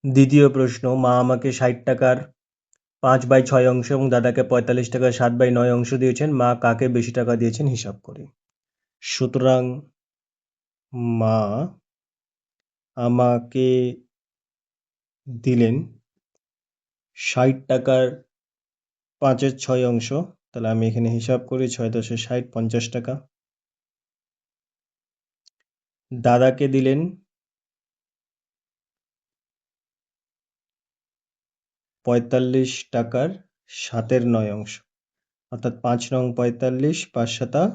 দ্বিতীয় প্রশ্ন, মা আমাকে 60 টাকার 5/6 অংশ এবং দাদাকে 45 টাকার 7/9 অংশ দিয়েছেন। মা কাকে বেশি টাকা দিয়েছেন হিসাব করি। সুতরাং মা আমাকে দিলেন 60 টাকার 5/6 অংশ। তাহলে আমি এখানে হিসাব করি, 6 × 10 = 60, 50 টাকা। দাদাকে দিলেন 45 টাকার 7/9 অংশ, অর্থাৎ 5 নং 45, 5 7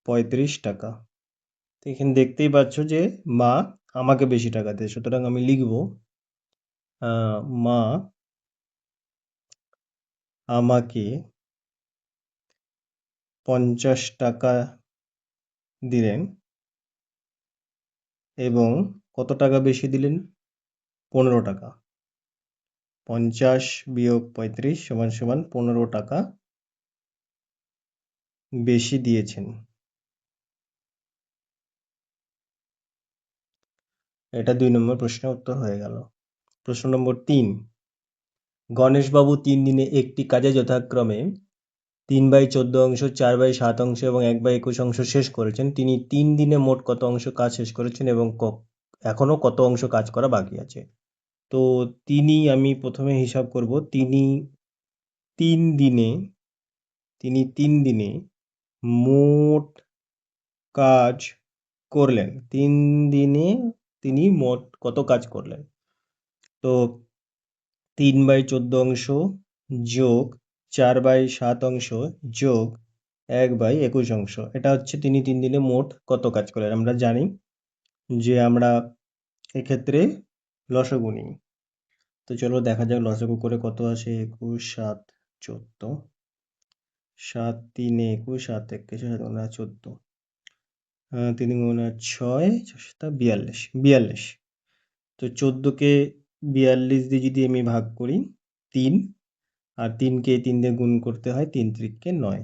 35 টাকা। তো এখানে দেখতেই পাচ্ছ যে মা আমাকে বেশি টাকা দেয়। সুতরাং আমি লিখব মা আমাকে 50 টাকা দিলেন এবং কত টাকা বেশি দিলেন? 15 টাকা। 50 - 35 = 15 টাকা বেশি দিয়েছেন। এটা 2 নম্বর প্রশ্নের উত্তর হয়ে গেল। প্রশ্ন নম্বর 3, গণেশবাবু 3 দিনে একটি কাজে যথাক্রমে 3/14 অংশ, 4/7 অংশ এবং 1/21 অংশ শেষ করেছেন। তিনি 3 দিনে মোট কত অংশ কাজ শেষ করেছেন এবং এখনো কত অংশ কাজ করা বাকি আছে? তো আমি প্রথমে হিসাব করব। তিনি 3 দিনে মোট কাজ করলেন। 3 দিনে তিনি মোট কত কাজ করলেন? তো 3/14 অংশ যোগ 4/7 অংশ যোগ 1/21 অংশ, এটা হচ্ছে তিনি 3 দিনে মোট কত কাজ করলেন। আমরা জানি যে আমরা এক্ষেত্রে লসাগু নিই। তো চলো দেখা যাক লসাগু করে কত আসে। 21 7 14, 7 3 21, 7 1 14, 3 6 7 42, 42। তো 14কে 42 দিয়ে যদি আমি ভাগ করি 3, আর 3কে 3 দিয়ে গুণ করতে হয়, 3 × 3 = 9।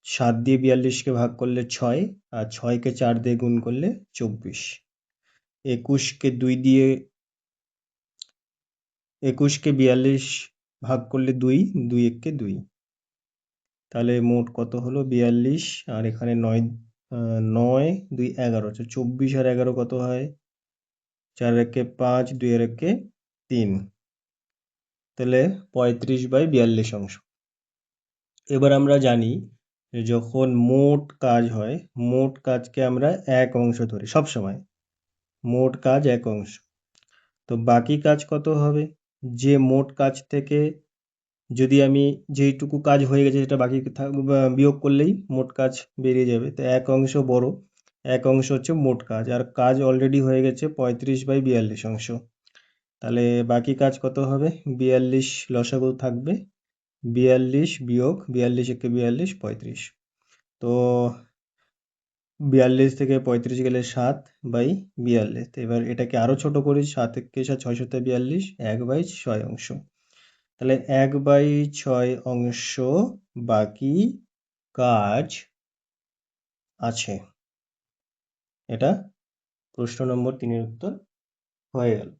7 দিয়ে 42কে ভাগ করলে 6, আর 6কে 4 দিয়ে গুণ করলে 24। 21কে 42 ভাগ করলে 2, 2 1 = 2। তাহলে মোট কত হলো? 42, আর এখানে 9 2 11, 24 আর 11 কত হয়? 4 1 5, 2 1 3, তাহলে 35/42 অংশ। এবার আমরা জানি যে যখন মোট কাজ হয়, মোট কাজকে আমরা 1 অংশ ধরি সবসময়। মোট কাজ 1 অংশ। তো বাকি কাজ কত হবে? যে মোট কাজ থেকে যদি আমি যেইটুকু কাজ হয়ে গেছে সেটা বাকি বিয়োগ করলেই মোট কাজ বেরিয়ে যাবে। তো 1 অংশ বড়, 1 অংশ হচ্ছে মোট কাজ, আর কাজ অলরেডি হয়ে গেছে 35/42 অংশ। তাহলে বাকি কাজ কত হবে? 42 লসাগু থাকবে, 42 বিয়োগ 42 × 42 35। তো 42 থেকে 35 গেলে 7/42। তো এবার এটাকে আরো ছোট করি, 7 × 7 = 6 × 42, 1/6 অংশ। তাহলে 1/6 অংশ বাকি কাজ আছে। এটা প্রশ্ন নম্বর 3 এর উত্তর হয়ে গেল।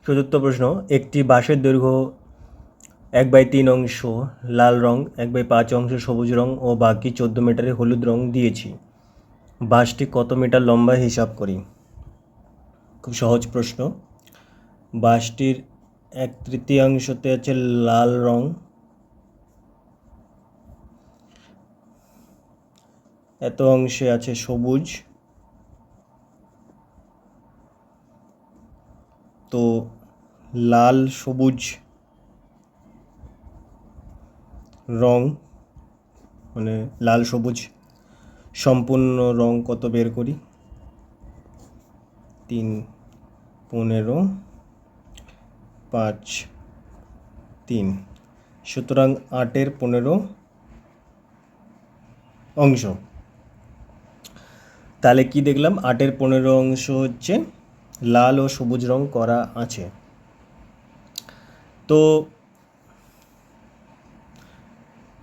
চতুর্থ প্রশ্ন, একটি বাঁশের দৈর্ঘ্য 1/3 অংশ লাল রং, 1/5 অংশ সবুজ রং ও বাকি 14 মিটারে হলুদ রং দিয়েছি। বাঁশটি কত মিটার লম্বা হিসাব করি। খুব সহজ প্রশ্ন। বাঁশটির 1/3 আছে লাল রং, এত অংশে আছে সবুজ। তো লাল সবুজ রং মানে লাল সবুজ সম্পূর্ণ রং কত বের করি? 3 15 5 3, সুতরাং 8-এর 15 অংশ। তাহলে কি দেখলাম? 8-এর 15 অংশ হচ্ছে লাল ও সবুজ রং করা আছে। তো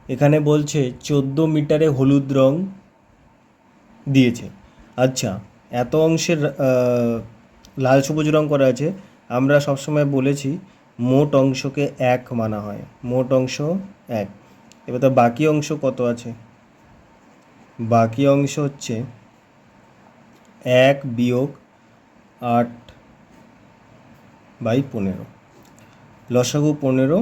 এখানে বলছে 14 মিটারে হলুদ রং দিয়েছে। আচ্ছা, এত অংশের লাল সবুজ রং করা আছে, আমরা সবসময় বলেছি মোট অংশকে 1 মানা হয়, মোট অংশ 1। এবার তো বাকি অংশ কত আছে? বাকি অংশ হচ্ছে 1 বিয়োগ 8/15। লসাগু 15,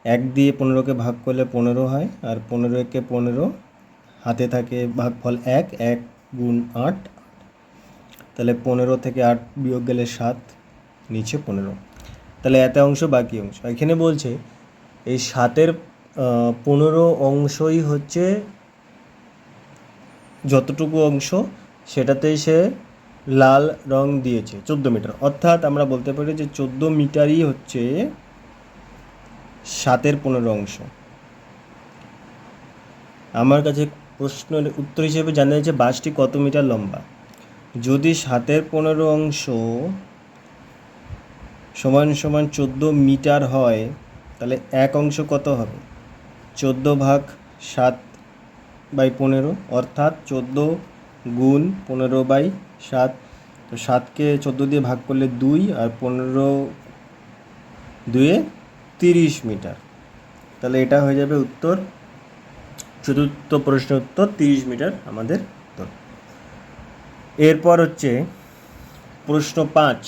1 দিয়ে 15কে ভাগ করলে 15 হয়, আর 15 × 15 হাতে থাকে ভাগফল 1, 1 গুণ 8, তাহলে 15 থেকে 8 বিয়োগ গেলে 7, নিচে 15। তাহলে এত অংশ বাকি অংশ। এখানে বলছে এই 7-এর 15 অংশই হচ্ছে যতটুকু অংশ সেটাতেই সে লাল রং দিয়েছে 14 মিটার, অর্থাৎ আমরা বলতে পারি যে 14 মিটারই হচ্ছে 7-এর 15 অংশ। আমার কাছে প্রশ্নের উত্তর হিসেবে জানা যাচ্ছে বাসটি কত মিটার লম্বা। যদি 7-এর 15 অংশ সমান সমান 14 মিটার হয়, তাহলে এক অংশ কত হবে? 14/7/15, অর্থাৎ 14 গুণ 15/7। তো 7কে 14 দিয়ে ভাগ করলে 2, আর 15 2-এ 30 মিটার। তাহলে এটা হয়ে যাবে উত্তর, চতুর্থ প্রশ্নের উত্তর 30 মিটার আমাদের উত্তর। এরপর হচ্ছে প্রশ্ন 5।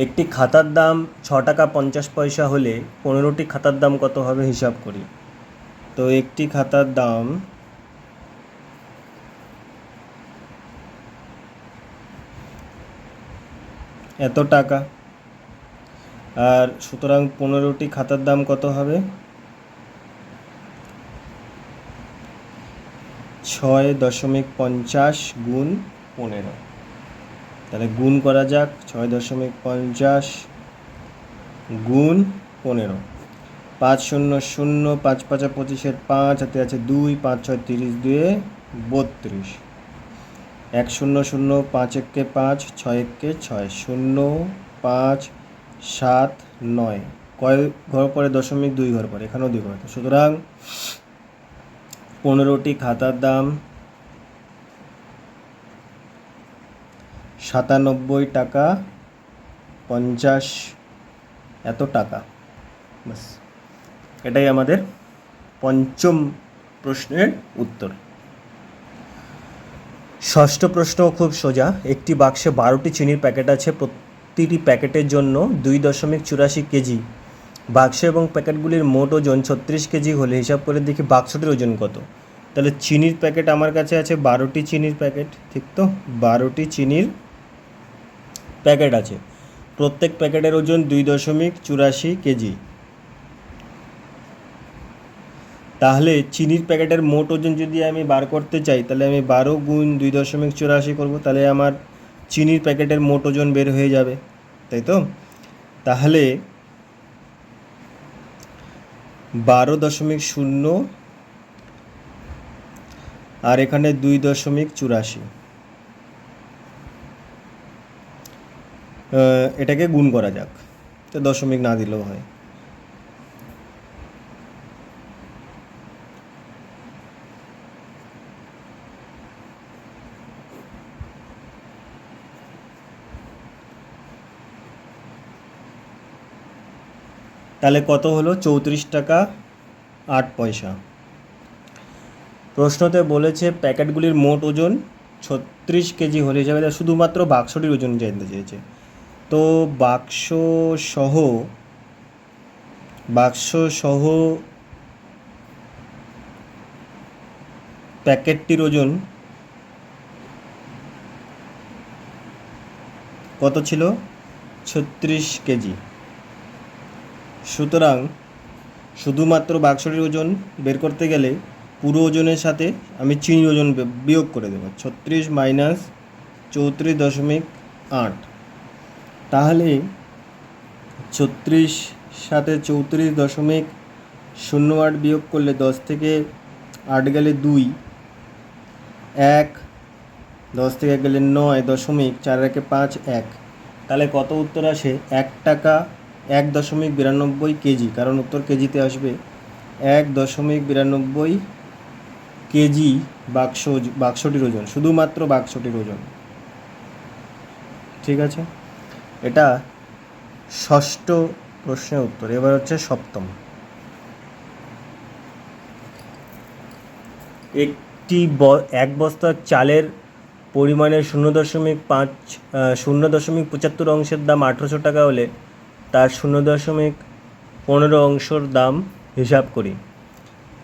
একটি খাতার দাম 6 টাকা 50 পয়সা হলে 15টি খাতার দাম কত হবে হিসাব করি। তো একটি খাতার দাম এত টাকা, আর সুতরাং 15টি খাতার দাম কত হবে? 6.50 গুণ 15। তাহলে গুণ করা যাক, 6.50 গুণ 15। 5 0 0, 5 5 25, 5 হাতে আছে 2, 5 6 30, 2-এ 32। 1 0 0, 5 1 কে 5, 6 1 কে 6, 0 5 7 9। কয় ঘর পরে? 2 ঘর পরে, এখানেও 2 ঘর। সুতরাং 15টি খাতার দাম 97 টাকা 50 এত টাকা। বাস, এটাই আমাদের পঞ্চম প্রশ্নের উত্তর। ষষ্ঠ প্রশ্ন খুব সোজা। একটি বাক্সে 12টি চিনির প্যাকেট আছে, প্রতিটি প্যাকেটের জন্য 2.84 কেজি। বাক্স এবং প্যাকেটগুলির মোট ওজন 36 কেজি হলে হিসাব করে দেখি বাক্সটির ওজন কত। তাহলে চিনির প্যাকেট আমার কাছে আছে 12টি চিনির প্যাকেট, ঠিক তো? 12টি চিনির প্যাকেট আছে, প্রত্যেক প্যাকেটের ওজন 2.84 কেজি। তাহলে চিনির প্যাকেটের মোট ওজন যদি আমি বার করতে চাই, তাহলে আমি 12 গুণ 2.84 করব, তাহলে আমার চিনির প্যাকেটের মোট ওজন বের হয়ে যাবে, তাই তো? তাহলে 12.0 আর এখানে 2.84, এটাকে গুণ করা যাক, তো দশমিক না দিলেও হয়। তাহলে কত হলো? 34 টাকা 8 পয়সা। প্রশ্নতে বলেছে প্যাকেটগুলির মোট ওজন 36 কেজি হলে হিসাবে শুধুমাত্র বাক্সটির ওজন জানতে চেয়েছে। তো বাক্স সহ প্যাকেটটির ওজন কত ছিল? 36 কেজি। সুতরাং শুধুমাত্র বাক্সটির ওজন বের করতে গেলে পুরো ওজনের সাথে আমি চিনির ওজন বিয়োগ করে দেবো, 36 মাইনাস 34.8। তাহলে 36 সাথে 34.08 বিয়োগ করলে 10 থেকে 8 গেলে 2, 1 10 থেকে গেলে 9.4 1, তাহলে কত উত্তর আসে? 1 টাকা 1.92 কেজি, কারণ উত্তর কেজিতে আসবে। 1.92 কেজি বাক্সটির ওজন, শুধুমাত্র বাক্সটির ওজন। ঠিক আছে, এটা ষষ্ঠ প্রশ্নের উত্তর। এবার হচ্ছে সপ্তম। এক বস্তা চালের পরিমাণের 0.75 অংশের দাম 1800 টাকা হলে তার 0.15 অংশের দাম হিসাব করি।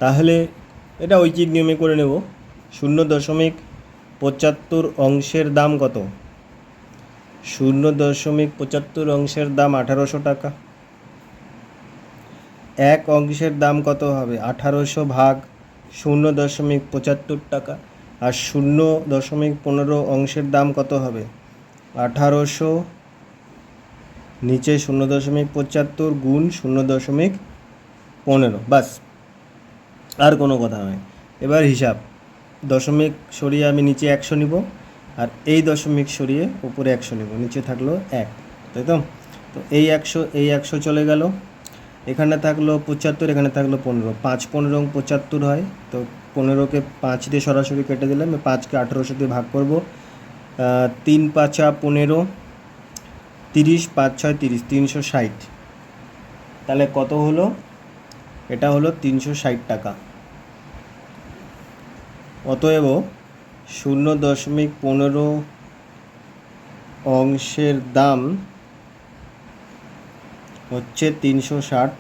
তাহলে এটা ঐকিক নিয়মে করে নেব। 0.75 অংশের দাম কত? 0.75 অংশের দাম 1800 টাকা। 1 অংশের দাম কত হবে? 1800 ভাগ 0.75 টাকা। আর 0.15 অংশের দাম কত হবে? 1800 নিচে 0.75 গুণ 0.15। বাস, আর কোনো কথা নয়। এবার হিসাব, দশমিক সরিয়ে আমি নিচে 100 নিব, আর এই দশমিক সরিয়ে উপরে 100 নিব, নিচে থাকলো 1, তাই তো? তো এই 100 চলে গেল, এখানে থাকলো 75, এখানে থাকলো 15, 5 15 75 হয়। তো 15কে 5 দিয়ে সরাসরি কেটে দিলাম, 5কে 1800 দিয়ে ভাগ করব। 3 5 15, 30, 5 6 30, 360। তাহলে কত হলো? এটা হলো 360 টাকা। অতএব 0.15 অংশের দাম হচ্ছে 360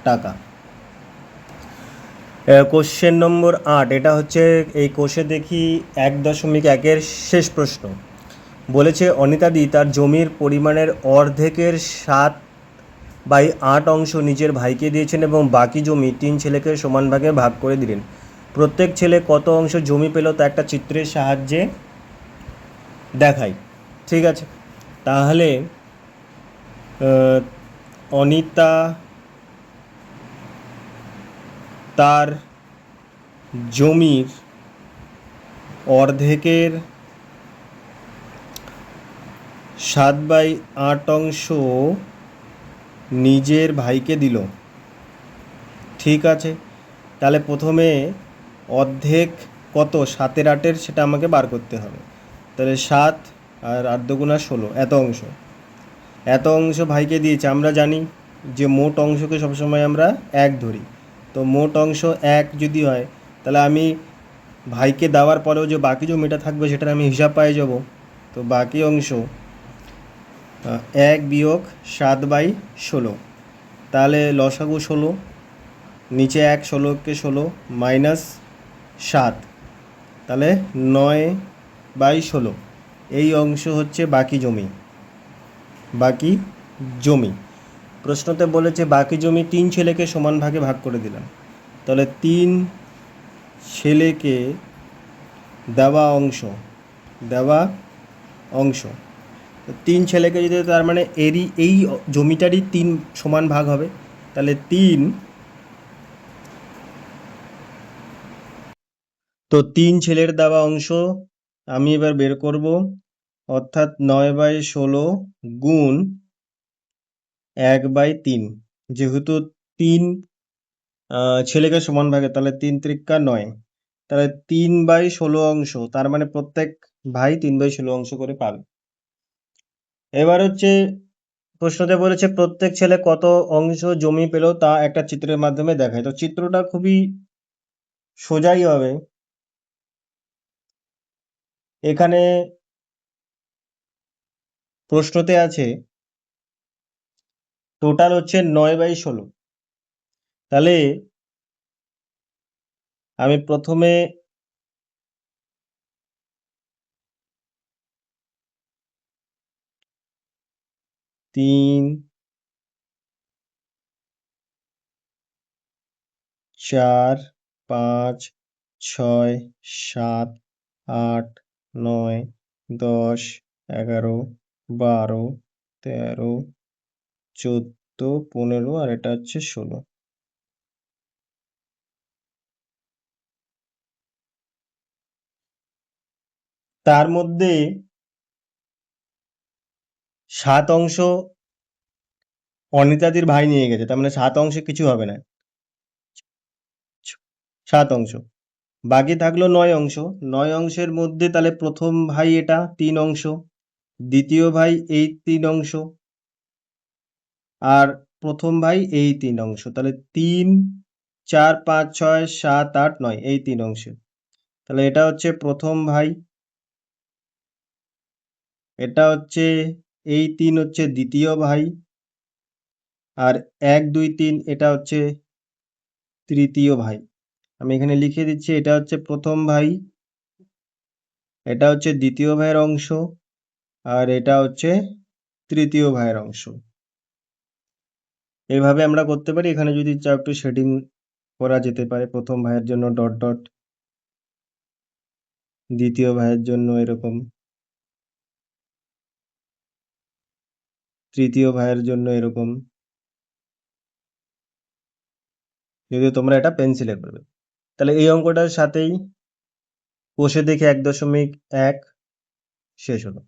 টাকা। কোশ্চেন নম্বর 8, এটা হচ্ছে এই কোষে দেখি 1.1-এর শেষ প্রশ্ন। বলেছে অনিতাদি তার জমির পরিমাণের অর্ধেকের 7/8 অংশ নিজের ভাইকে দিয়েছেন এবং বাকি জমি 3 ছেলেকে সমান ভাগে ভাগ করে দিলেন। প্রত্যেক ছেলে কত অংশ জমি পেল তা একটা চিত্রের সাহায্যে দেখাই। ঠিক আছে, তাহলে অনিতা তার জমির অর্ধেকের 7/8 অংশ নিজের ভাইকে দিল। ঠিক আছে, তাহলে প্রথমে অর্ধেক কত? 7-এর 8-এর, সেটা আমাকে বার করতে হবে। তাহলে 7 আর 8 দুগুণা 16, এত অংশ ভাইকে দিয়েছে। আমরা জানি যে মোট অংশকে সবসময় আমরা 1 ধরি। তো মোট অংশ 1 যদি হয়, তাহলে আমি ভাইকে দেওয়ার পরেও যে বাকি জমিটা থাকবে সেটার আমি হিসাব পাই যাব। তো বাকি অংশ 1 বিয়োগ 7/16, তাহলে লসাগু 16, নিচে 1, 16কে 16 মাইনাস 7, তাহলে 9/16। এই অংশ হচ্ছে বাকি জমি। প্রশ্নতে বলেছে বাকি জমি 3 ছেলেকে সমান ভাগে ভাগ করে দিলাম। তাহলে 3 ছেলেকে দেওয়া অংশ, 3 ছেলেকে যদি, তার মানে এই জমিটারই 3 সমান ভাগ হবে। তাহলে 3 ছেলের দেওয়া অংশ আমি এবার বের করব, অর্থাৎ 9/16 গুণ 1/3। যেহেতু 3 ছেলেকে সমান ভাগে, তাহলে 3 3 9, তাহলে 3/16 অংশ, তার মানে প্রত্যেক ভাই 3/16 অংশ করে পাবে। এবার হচ্ছে প্রশ্নতে বলেছে প্রত্যেক ছেলে কত অংশ জমি পেল তা একটা চিত্রের মাধ্যমে দেখায়। তো চিত্রটা খুবই সোজাই হবে। এখানে প্রশ্নতে আছে টোটাল হচ্ছে 9/16। তাহলে আমি প্রথমে 3 4 5 6 7 8 9 10 11 12 13 14 15, আর এটা হচ্ছে 16। তার মধ্যে 7 অংশ অনিতাদির ভাই নিয়ে গেছে, তার মানে 7 অংশে কিছু হবে না। 7 অংশ। বাকি থাকলো 9 অংশ। 9 অংশের মধ্যে তাহলে প্রথম ভাই এটা 3 অংশ, দ্বিতীয় ভাই এই 3 অংশ, আর প্রথম ভাই এই 3 অংশ। তাহলে 3, 4, 5, 6, 7, 8, 9 এই 3 অংশে। তাহলে এটা হচ্ছে প্রথম ভাই, এটা হচ্ছে এই 3 হচ্ছে দ্বিতীয় ভাই, আর 1, 2, 3 এটা হচ্ছে তৃতীয় ভাই। আমি এখানে লিখে দিচ্ছি, এটা হচ্ছে প্রথম ভাই, এটা হচ্ছে দ্বিতীয় ভাইয়ের অংশ, আর এটা হচ্ছে তৃতীয় ভাইয়ের অংশ। এইভাবে আমরা করতে পারি। এখানে যদি চাও একটু শেডিং করা যেতে পারে। প্রথম ভাইয়ের জন্য ডট ডট, দ্বিতীয় ভাইয়ের জন্য এরকম, তৃতীয় ভাইয়ের জন্য এরকম, যদি তোমরা এটা পেন্সিলে করবে। তাহলে এই অঙ্কটার সাথেই কষে দেখে 1.1 শেষ হলো।